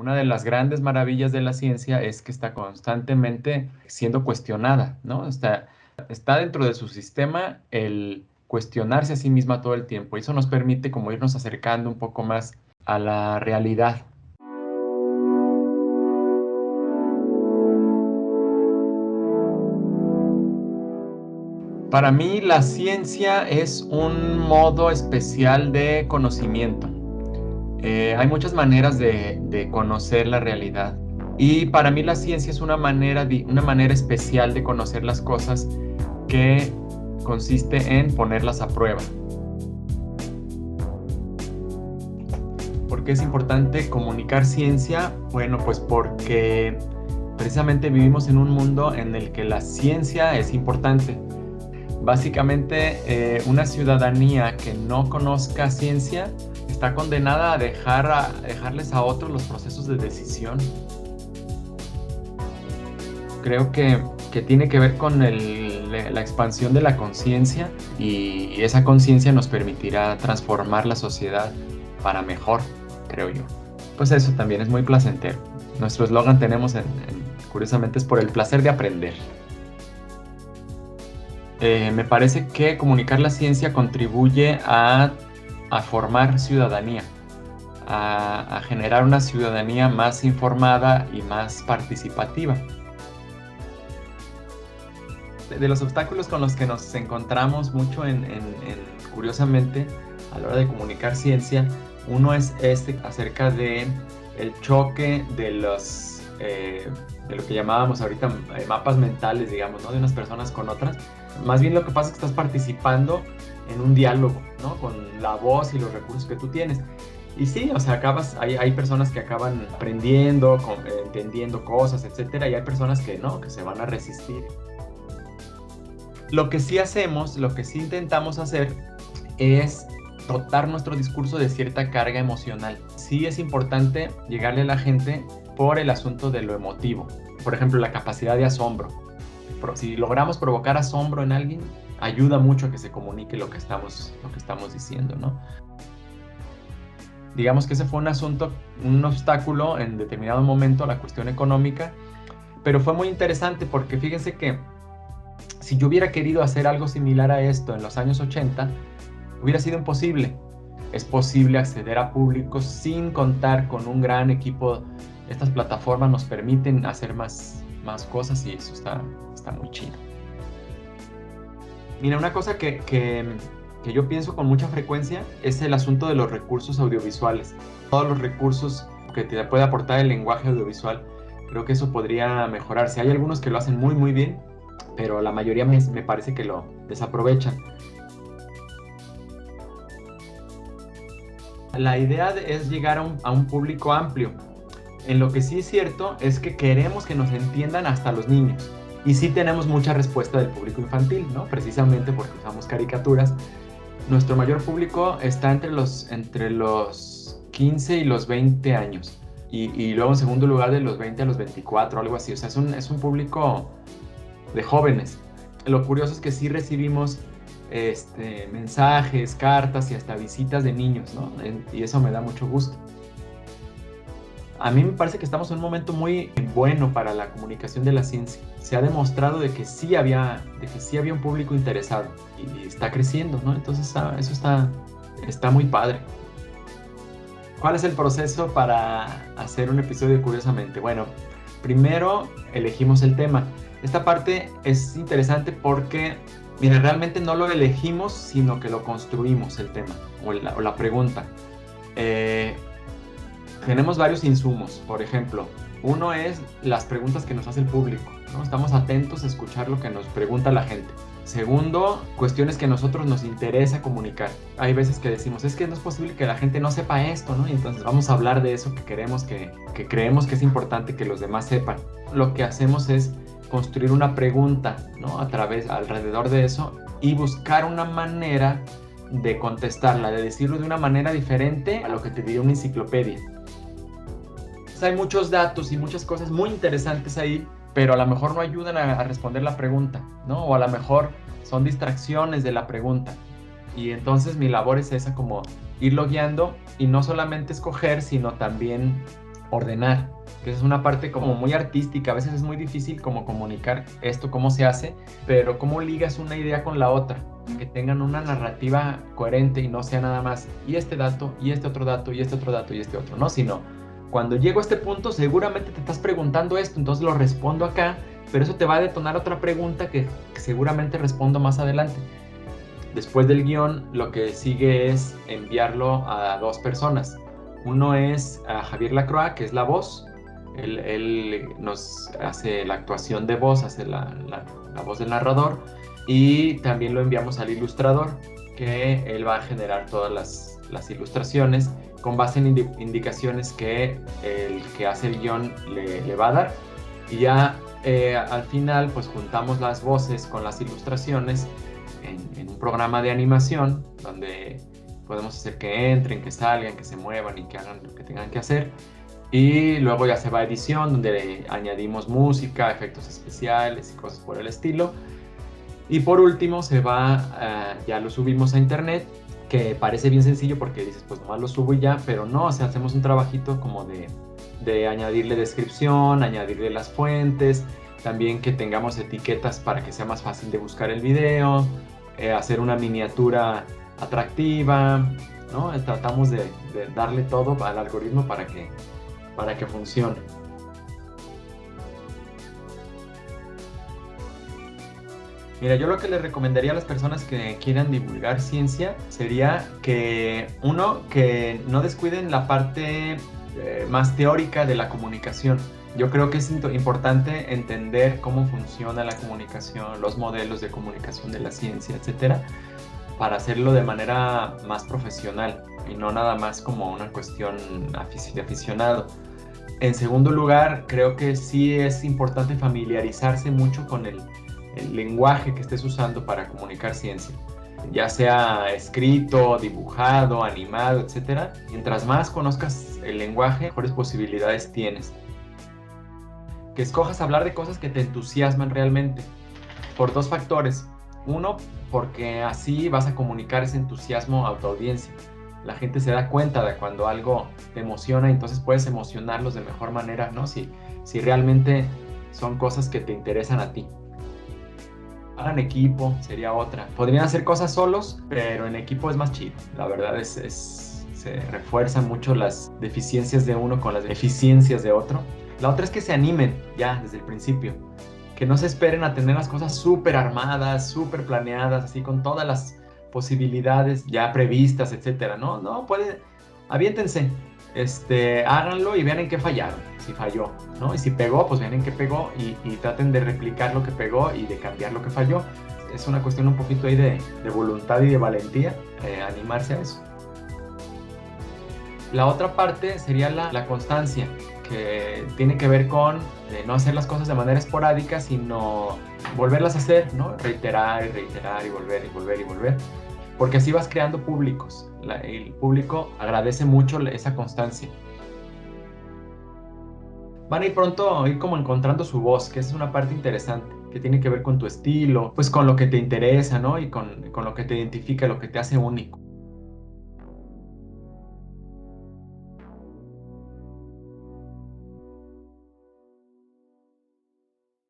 Una de las grandes maravillas de la ciencia es que está constantemente siendo cuestionada, ¿no? Está dentro de su sistema el cuestionarse a sí misma todo el tiempo. Y eso nos permite como irnos acercando un poco más a la realidad. Para mí la ciencia es un modo especial de conocimiento. Hay muchas maneras de conocer la realidad. Y para mí la ciencia es una manera especial de conocer las cosas que consiste en ponerlas a prueba. ¿Por qué es importante comunicar ciencia? Bueno, pues porque precisamente vivimos en un mundo en el que la ciencia es importante. Básicamente, una ciudadanía que no conozca ciencia está condenada a dejarles a otros los procesos de decisión. Creo que tiene que ver con la expansión de la conciencia, y esa conciencia nos permitirá transformar la sociedad para mejor, creo yo. Pues eso también es muy placentero. Nuestro eslogan curiosamente es por el placer de aprender. Me parece que comunicar la ciencia contribuye a formar ciudadanía, a generar una ciudadanía más informada y más participativa. De los obstáculos con los que nos encontramos mucho curiosamente, a la hora de comunicar ciencia, uno es acerca de el choque de lo que llamábamos ahorita mapas mentales, digamos, ¿no? De unas personas con otras. Más bien lo que pasa es que estás participando en un diálogo, ¿no? Con la voz y los recursos que tú tienes. Y sí, o sea, hay personas que acaban aprendiendo, entendiendo cosas, etcétera, y hay personas que no, que se van a resistir. Lo que sí intentamos hacer es dotar nuestro discurso de cierta carga emocional. Sí es importante llegarle a la gente por el asunto de lo emotivo. Por ejemplo, la capacidad de asombro. Si logramos provocar asombro en alguien, ayuda mucho a que se comunique lo que estamos diciendo, ¿no? Digamos que ese fue un obstáculo en determinado momento, la cuestión económica, pero fue muy interesante porque fíjense que si yo hubiera querido hacer algo similar a esto en los años 80, hubiera sido imposible. Es posible acceder a públicos sin contar con un gran equipo. Estas plataformas nos permiten hacer más cosas, y eso está muy chido. Mira, una cosa que yo pienso con mucha frecuencia es el asunto de los recursos audiovisuales. Todos los recursos que te puede aportar el lenguaje audiovisual, creo que eso podría mejorarse. Hay algunos que lo hacen muy muy bien, pero la mayoría me parece que lo desaprovechan. La idea es llegar a un público amplio. En lo que sí es cierto es que queremos que nos entiendan hasta los niños. Y sí tenemos mucha respuesta del público infantil, ¿no? Precisamente porque usamos caricaturas. Nuestro mayor público está entre los 15 y los 20 años. Y luego en segundo lugar de los 20 a los 24, algo así. O sea, es un público de jóvenes. Lo curioso es que sí recibimos mensajes, cartas y hasta visitas de niños, ¿no? Y eso me da mucho gusto. A mí me parece que estamos en un momento muy bueno para la comunicación de la ciencia. Se ha demostrado de que sí había un público interesado y está creciendo, ¿no? Entonces eso está muy padre. ¿Cuál es el proceso para hacer un episodio Curiosamente? Bueno, primero elegimos el tema. Esta parte es interesante porque, mira, realmente no lo elegimos, sino que lo construimos, el tema o la pregunta. Tenemos varios insumos. Por ejemplo, uno es las preguntas que nos hace el público, ¿no? Estamos atentos a escuchar lo que nos pregunta la gente. Segundo, cuestiones que a nosotros nos interesa comunicar. Hay veces que decimos, es que no es posible que la gente no sepa esto, ¿no? Y entonces vamos a hablar de eso que creemos que es importante que los demás sepan. Lo que hacemos es construir una pregunta, ¿no? Alrededor de eso, y buscar una manera de contestarla, de decirlo de una manera diferente a lo que te diría una enciclopedia. Hay muchos datos y muchas cosas muy interesantes ahí, pero a lo mejor no ayudan a responder la pregunta, ¿no? O a lo mejor son distracciones de la pregunta. Y entonces mi labor es esa, como irlo guiando, y no solamente escoger, sino también ordenar, que es una parte como muy artística. A veces es muy difícil como comunicar esto, cómo se hace, pero cómo ligas una idea con la otra, que tengan una narrativa coherente y no sea nada más y este dato, y este otro dato, y este otro dato, y este otro, ¿no? Sino, cuando llego a este punto, seguramente te estás preguntando esto, entonces lo respondo acá, pero eso te va a detonar otra pregunta que seguramente respondo más adelante. Después del guión, lo que sigue es enviarlo a dos personas. Uno es a Javier Lacroix, que es la voz. Él nos hace la actuación de voz, hace la voz del narrador. Y también lo enviamos al ilustrador, que él va a generar todas las ilustraciones con base en indicaciones que el que hace el guión le va a dar. Y ya al final, pues juntamos las voces con las ilustraciones en un programa de animación donde podemos hacer que entren, que salgan, que se muevan y que hagan lo que tengan que hacer. Y luego ya se va a edición, donde le añadimos música, efectos especiales y cosas por el estilo. Y por último se va, ya lo subimos a internet, que parece bien sencillo porque dices, pues nomás lo subo y ya, pero no, o sea, hacemos un trabajito como de añadirle descripción, añadirle las fuentes, también que tengamos etiquetas para que sea más fácil de buscar el video, hacer una miniatura atractiva, ¿no? Tratamos de darle todo al algoritmo para que funcione. Mira, yo lo que les recomendaría a las personas que quieran divulgar ciencia sería que, uno, que no descuiden la parte más teórica de la comunicación. Yo creo que es importante entender cómo funciona la comunicación, los modelos de comunicación de la ciencia, etcétera, para hacerlo de manera más profesional y no nada más como una cuestión de aficionado. En segundo lugar, creo que sí es importante familiarizarse mucho con el lenguaje que estés usando para comunicar ciencia, ya sea escrito, dibujado, animado, etcétera. Mientras más conozcas el lenguaje, mejores posibilidades tienes. Que escojas hablar de cosas que te entusiasman realmente, por dos factores. Uno, porque así vas a comunicar ese entusiasmo a tu audiencia. La gente se da cuenta de cuando algo te emociona, entonces puedes emocionarlos de mejor manera, ¿no? Si realmente son cosas que te interesan a ti. Hagan equipo, sería otra. Podrían hacer cosas solos, pero en equipo es más chido. La verdad se refuerzan mucho las deficiencias de uno con las eficiencias de otro. La otra es que se animen ya desde el principio. Que no se esperen a tener las cosas súper armadas, súper planeadas, así con todas las posibilidades ya previstas, etcétera. No, aviéntense, háganlo y vean en qué fallaron, si falló, ¿no? Y si pegó, pues vean en qué pegó y traten de replicar lo que pegó y de cambiar lo que falló. Es una cuestión un poquito ahí de voluntad y de valentía, animarse a eso. La otra parte sería la constancia, que tiene que ver con no hacer las cosas de manera esporádica, sino volverlas a hacer, ¿no? Reiterar y reiterar y volver y volver y volver, porque así vas creando públicos. El público agradece mucho esa constancia. Van a ir pronto a ir como encontrando su voz, que es una parte interesante, que tiene que ver con tu estilo, pues con lo que te interesa, ¿no? Y con lo que te identifica, lo que te hace único.